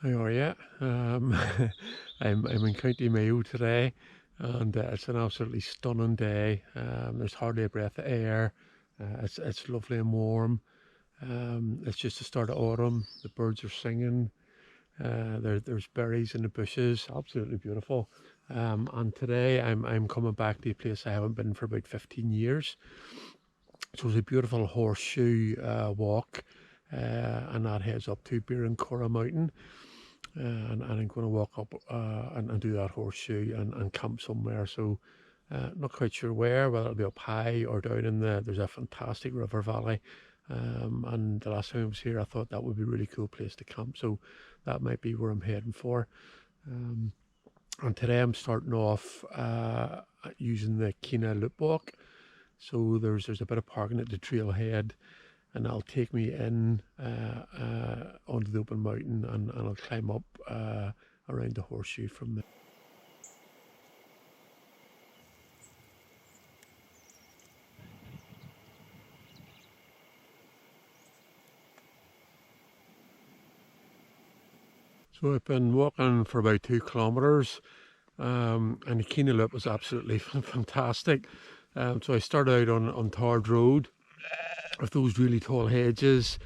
How are you? I'm in County Mayo today, and it's an absolutely stunning day. There's hardly a breath of air. It's lovely and warm. It's just the start of autumn. The birds are singing. There's berries in the bushes. Absolutely beautiful. And today I'm coming back to a place I haven't been for about 15 years. So it's a beautiful horseshoe walk, and that heads up to Birrencorragh Mountain. And I'm going to walk up and do that horseshoe and camp somewhere. So not quite sure where, whether it'll be up high or down in there's a fantastic river valley. And the last time I was here, I thought that would be a really cool place to camp. So that might be where I'm heading for. And today I'm starting off using the Keenagh Loop walk. So there's a bit of parking at the trailhead, and that'll take me in onto the open mountain, and I'll climb up around the horseshoe from there. So I've been walking for about 2 kilometres, and the Keenagh Loop was absolutely fantastic. So I started out on tarred road with those really tall hedges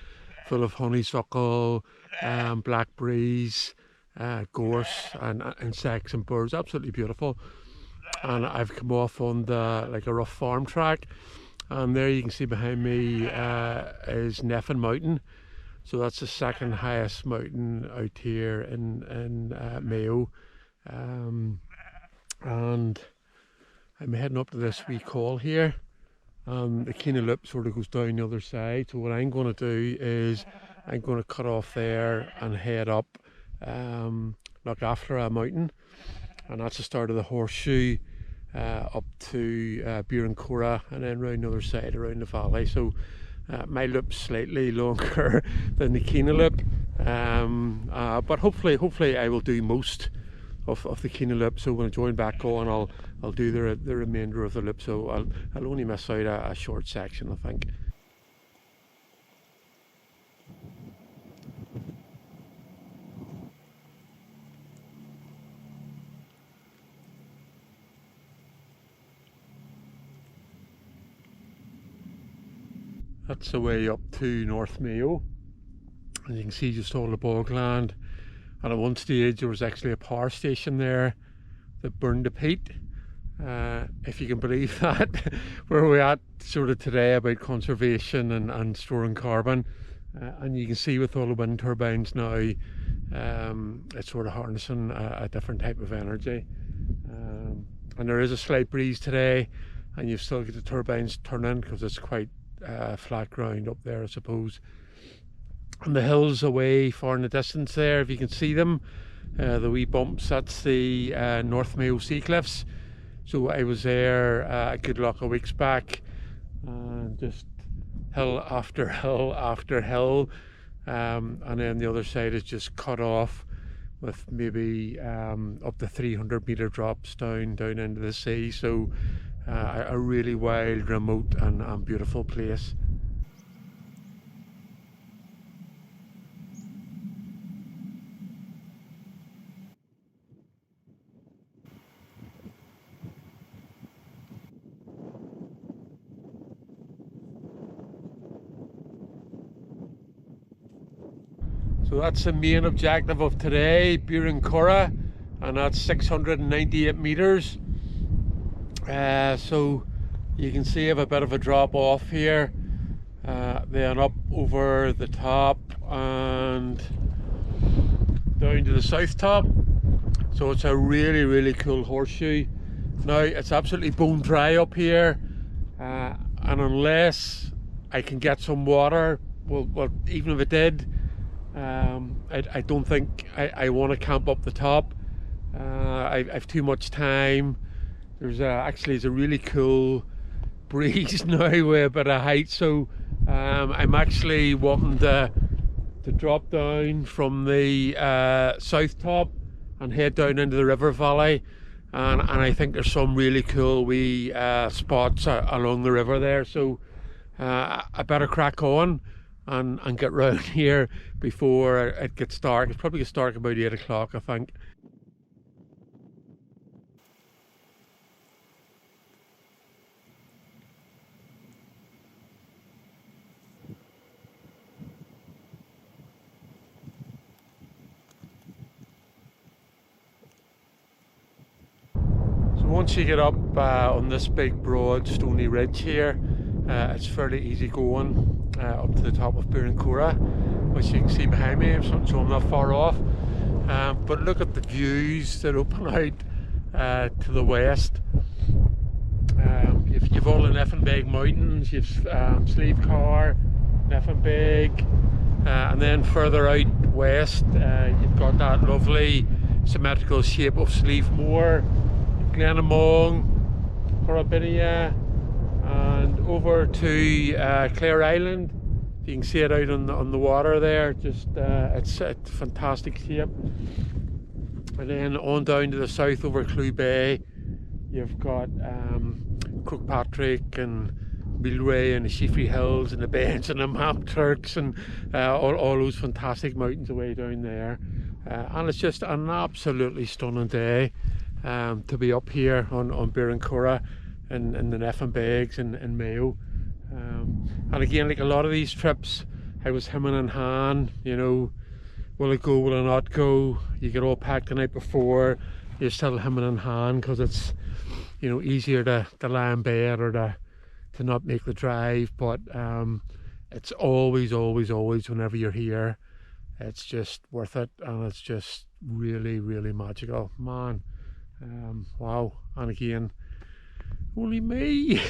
full of honeysuckle, blackberries, gorse and insects and birds. Absolutely beautiful. And I've come off on like a rough farm track, and there you can see behind me is Nephin Mountain. So that's the second highest mountain out here in Mayo. And I'm heading up to this wee col here. The Keenagh Loop sort of goes down the other side. So what I'm going to do is I'm going to cut off there and head up look after a mountain. And that's the start of the horseshoe up to Birrencorragh, and then round the other side around the valley. So my loop's slightly longer than the Keenagh Loop, but hopefully I will do most of the Keenagh Loop. So when I join back on, I'll do the remainder of the loop. So I'll only miss out a short section, I think. That's the way up to North Mayo, and you can see just all the bogland. And at one stage there was actually a power station there that burned the peat, if you can believe that. Where we're at sort of today about conservation and storing carbon, and you can see with all the wind turbines now, it's sort of harnessing a different type of energy. And there is a slight breeze today, and you've still got the turbines turning because it's quite flat ground up there, I suppose. And the hills away far in the distance there, if you can see them, the wee bumps, that's the North Mayo Sea Cliffs. So I was there a good lot of weeks back, and just hill after hill after hill, and then the other side is just cut off with maybe up to 300-metre drops down into the sea. So a really wild, remote and beautiful place. So that's the main objective of today, Birrencorragh, and that's 698 metres. So you can see I have a bit of a drop off here, then up over the top and down to the south top. So it's a really cool horseshoe. Now it's absolutely bone dry up here, and unless I can get some water, well even if it did, I don't think I want to camp up the top. I've too much time. There's actually a really cool breeze now with a bit of height, so I'm actually wanting to drop down from the south top and head down into the river valley, and I think there's some really cool wee spots along the river there. So I better crack on, and get round here before it gets dark. It probably gets dark about 8 o'clock, I think. So once you get up on this big broad stony ridge here, it's fairly easy going up to the top of Birrencorragh, which you can see behind me, so I'm not far off. But look at the views that open out to the west. You've all the Nephin Beg Mountains, you've Sleafcar, Nephin Beg, and then further out west you've got that lovely symmetrical shape of Sleafmore, Glenamong, Birreencorragh, and over to Clare Island. You can see it out on the water there. Just it's a fantastic shape. And then on down to the south over Clew Bay, you've got Kirkpatrick and Milray and the Sheafrey Hills and the Bends and the Map Turks and all those fantastic mountains away down there. And it's just an absolutely stunning day to be up here on Birrencorragh and the Nephin Begs and Mayo. And again, like a lot of these trips, I was hemming and hawing, you know, will it go, will it not go? You get all packed the night before, you're still hemming and hawing because it's, you know, easier to lie in bed or to not make the drive. But it's always whenever you're here, it's just worth it, and it's just really magical, man. Wow. And again, only me.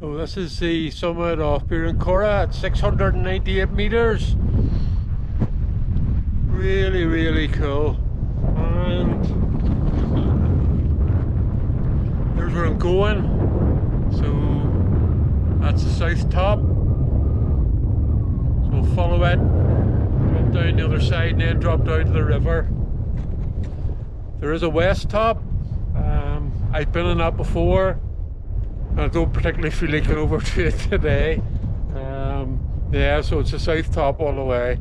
Oh, this is the summit of Birreencorragh at 698 meters. Really cool. And there's where I'm going. So that's the south top. So we'll follow it, drop down the other side, and then drop down to the river. There is a west top. I've been on that before. I don't particularly feel like going over to it today. Yeah, so it's the south top all the way.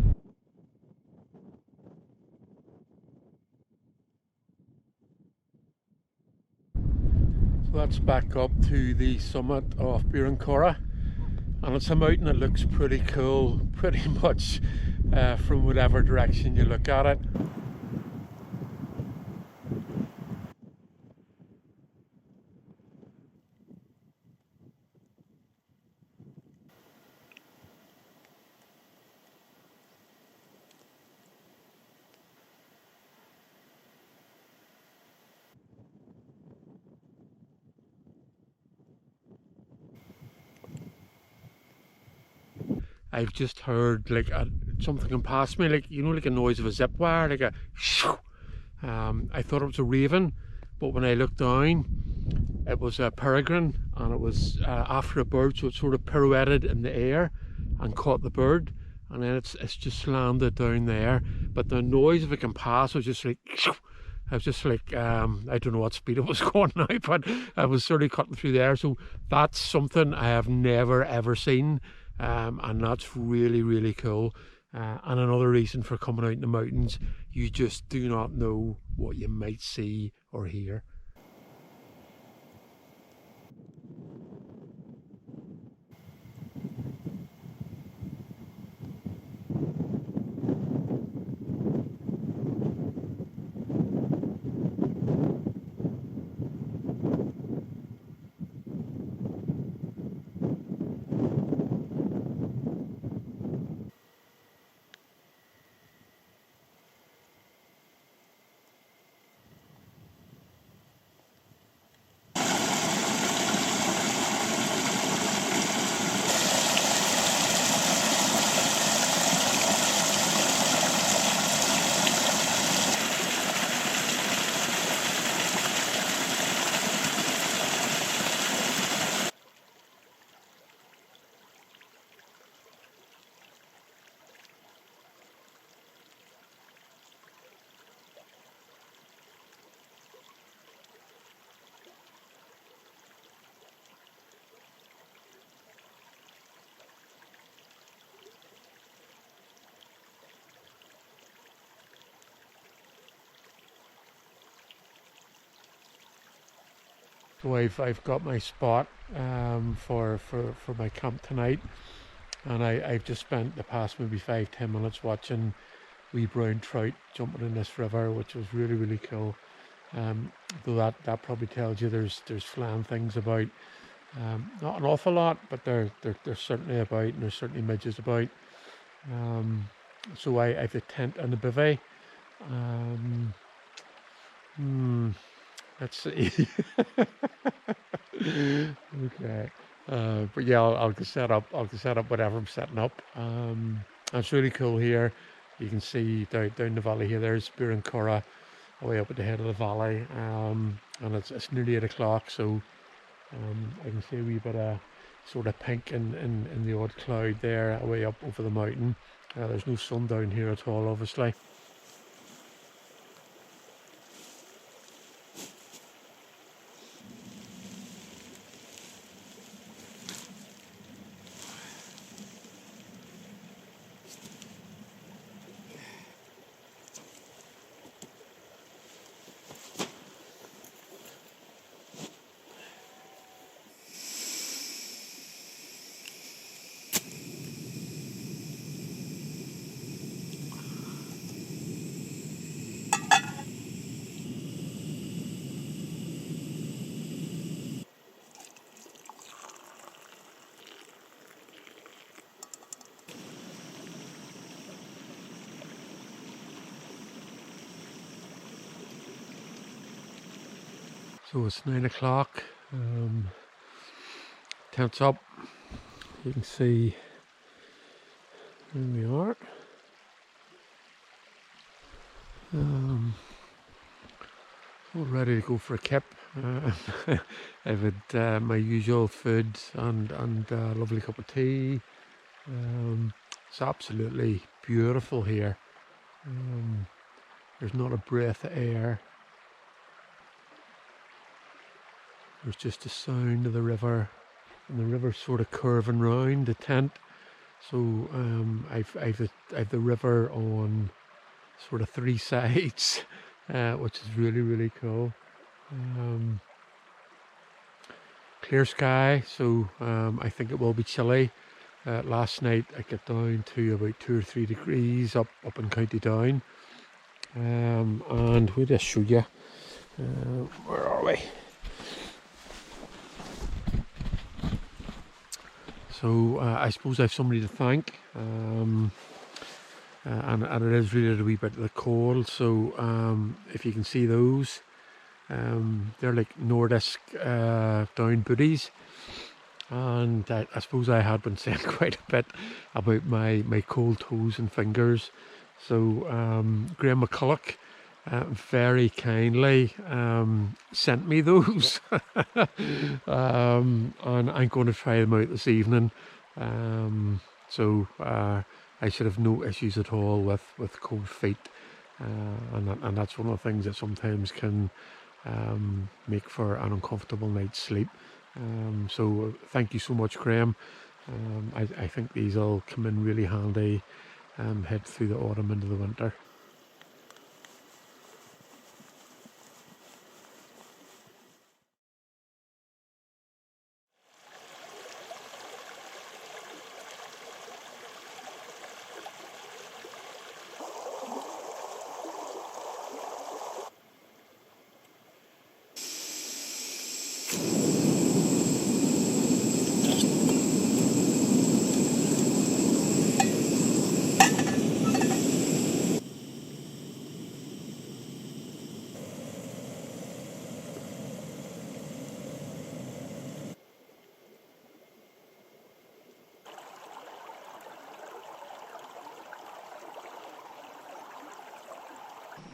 So that's back up to the summit of Birrencorragh, and it's a mountain that looks pretty cool, pretty much from whatever direction you look at it. I've just heard like something come past me, like, you know, like a noise of a zip wire, like a shoo. I thought it was a raven, but when I looked down, it was a peregrine, and it was after a bird, so it sort of pirouetted in the air and caught the bird, and then it's just landed down there. But the noise of it can pass was just like shoo. I was just like, I don't know what speed it was going now, but I was sort of cutting through there. So that's something I have never ever seen. And that's really cool. And another reason for coming out in the mountains, you just do not know what you might see or hear. So I've got my spot for my camp tonight, and I've just spent the past maybe 5-10 minutes watching wee brown trout jumping in this river, which was really cool. Though that probably tells you there's flying things about. Not an awful lot, but they're certainly about, and there's certainly midges about. So I have a tent and a bivvy. Let's see. Okay. But yeah, I'll set up whatever I'm setting up. It's really cool here. You can see down the valley here. There's Birrencorragh, way up at the head of the valley, and it's nearly 8 o'clock. So I can see a wee bit of sort of pink in the odd cloud there, way up over the mountain. There's no sun down here at all, obviously. So it's 9 o'clock, tent's up, you can see where we are. All ready to go for a kip. I've had my usual food and a lovely cup of tea. It's absolutely beautiful here. There's not a breath of air. There's just the sound of the river, and the river sort of curving round the tent. So I've the river on sort of 3 sides, which is really cool. Clear sky, so I think it will be chilly. Last night I got down to about 2 or 3 degrees up in County Down, and we'll just show you. Where are we? So I suppose I have somebody to thank, and it is really a wee bit of the cold. So if you can see those, they're like Nordisk down booties, and I suppose I had been saying quite a bit about my cold toes and fingers. So Graham McCulloch very kindly sent me those, and I'm going to try them out this evening. So I should have no issues at all with cold feet, and that's one of the things that sometimes can make for an uncomfortable night's sleep. So thank you so much, Graham. I think these will come in really handy, head through the autumn into the winter.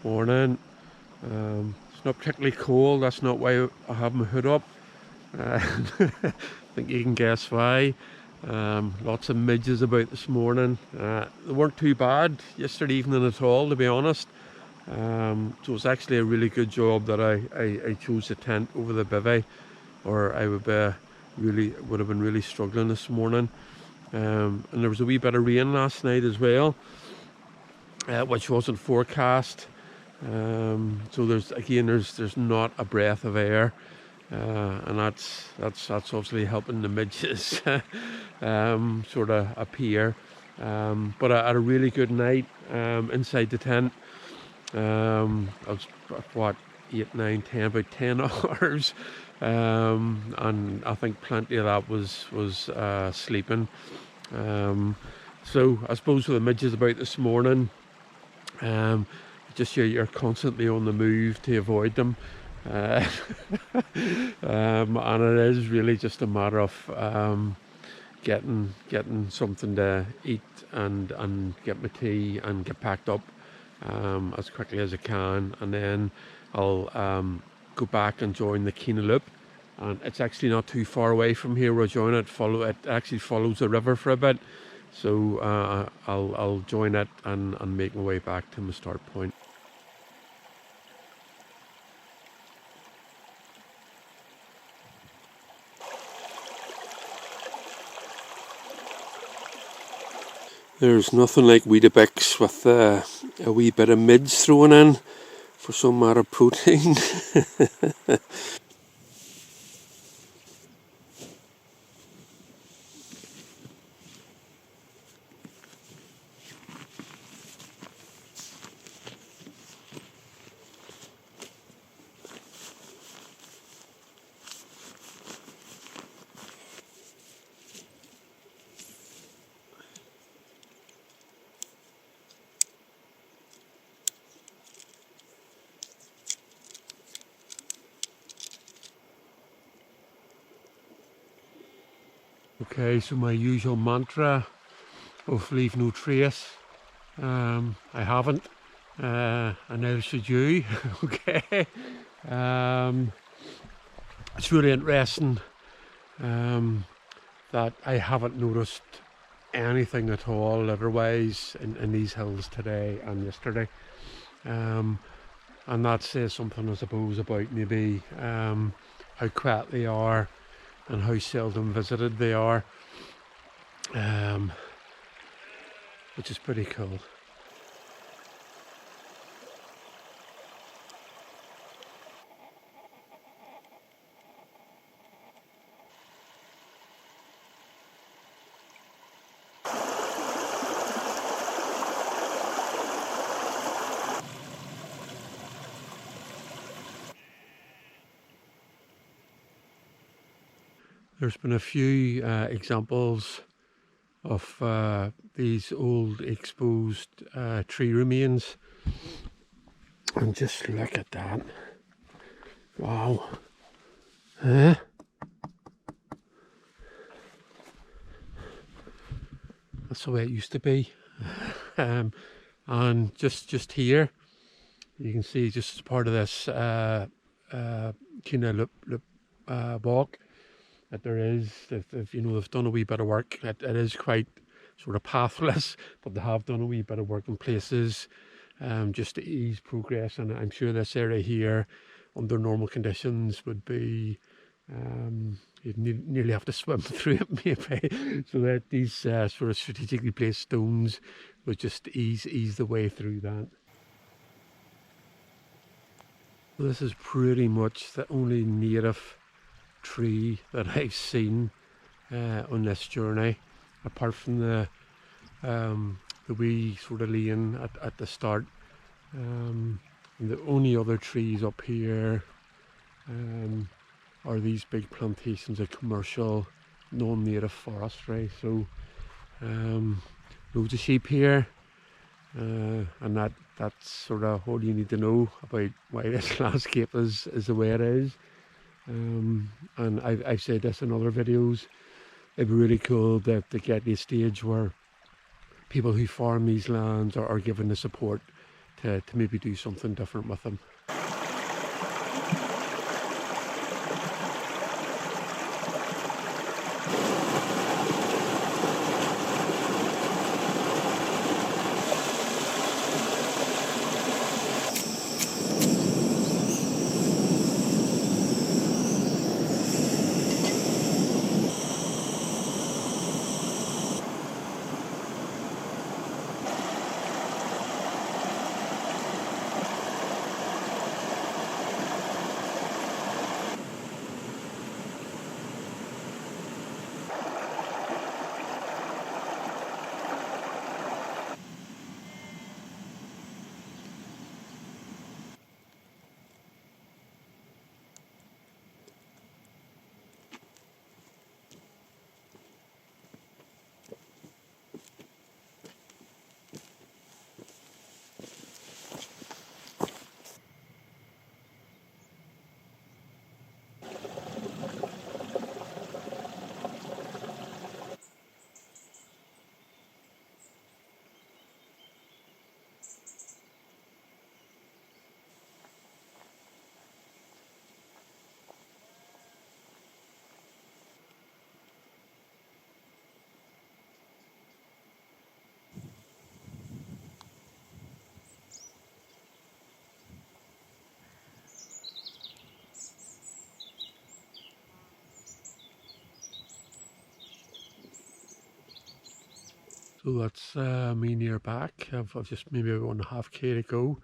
Morning. It's not particularly cold, that's not why I have my hood up. I think you can guess why. Lots of midges about this morning. They weren't too bad yesterday evening at all, to be honest. So it's actually a really good job that I chose the tent over the bivvy, or I would have been really struggling this morning. And there was a wee bit of rain last night as well, which wasn't forecast. So there's not a breath of air. and that's obviously helping the midges sort of appear. But I had a really good night inside the tent. I was what 8, 9, 10, about 10 hours, and I think plenty of that was sleeping. So I suppose with the midges about this morning, just you're constantly on the move to avoid them. And it is really just a matter of getting something to eat and get my tea and get packed up as quickly as I can, and then I'll go back and join the Keenagh Loop. And it's actually not too far away from here. We'll join it. It actually follows the river for a bit, so I'll join it and make my way back to my start point. There's nothing like Weetabix with a wee bit of midge thrown in for some added protein. Okay, so my usual mantra of leave no trace. I haven't, and neither should you. Okay, it's really interesting that I haven't noticed anything at all otherwise in these hills today and yesterday, and that says something, I suppose, about maybe how quiet they are and how seldom visited they are, which is pretty cool. There's been a few examples of these old exposed tree remains, and just look at that. Wow. That's the way it used to be. And just here you can see, just as part of this Keenagh Loop walk, that there is, if you know, they've done a wee bit of work. It is quite sort of pathless, but they have done a wee bit of work in places just to ease progress. And I'm sure this area here, under normal conditions, would be you'd nearly have to swim through it maybe. So that these sort of strategically placed stones would just ease the way through that. This is pretty much the only native tree that I've seen on this journey, apart from the wee sort of lane at the start. And the only other trees up here are these big plantations of commercial non-native forestry. So loads of sheep here, and that's sort of all you need to know about why this landscape is the way it is. And I've said this in other videos, it'd be really cool to get to a stage where people who farm these lands are given the support to maybe do something different with them. So that's me near back. I've just maybe 1.5 k to go.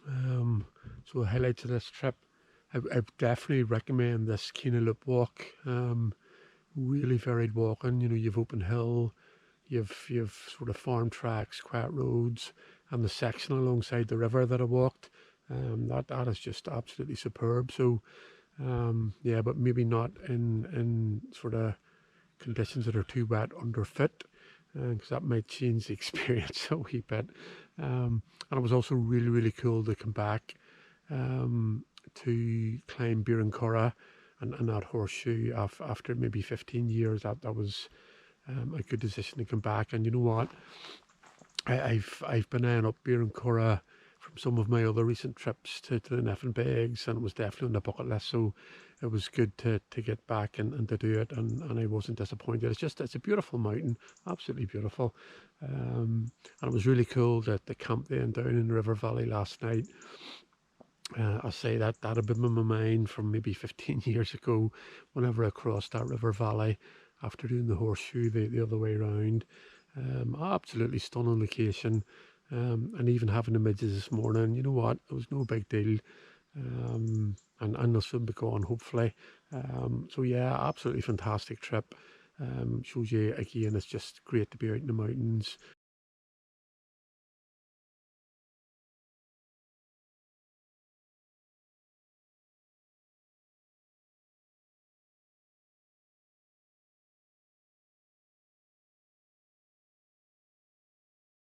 So the highlights of this trip, I definitely recommend this Keenagh Loop walk. Really varied walking. You know, you've open hill, you've sort of farm tracks, quiet roads, and the section alongside the river that I walked. That is just absolutely superb. So yeah, but maybe not in sort of conditions that are too wet underfoot, because that might change the experience a wee bit. And it was also really cool to come back to climb Birrencorragh and that horseshoe after maybe 15 years. That was a good decision to come back. And you know what? I've been eyeing up Birrencorragh from some of my other recent trips to the Nephin Begs, and it was definitely on the bucket list. So it was good to get back and to do it, and I wasn't disappointed. It's a beautiful mountain, absolutely beautiful. And it was really cool that the camp then down in the river valley last night. I say that had been in my mind from maybe 15 years ago, whenever I crossed that river valley after doing the horseshoe the other way around. Absolutely stunning location. And even having the midges this morning, you know what, it was no big deal. And they'll soon be gone, hopefully. So yeah, absolutely fantastic trip. Shows you again, it's just great to be out in the mountains.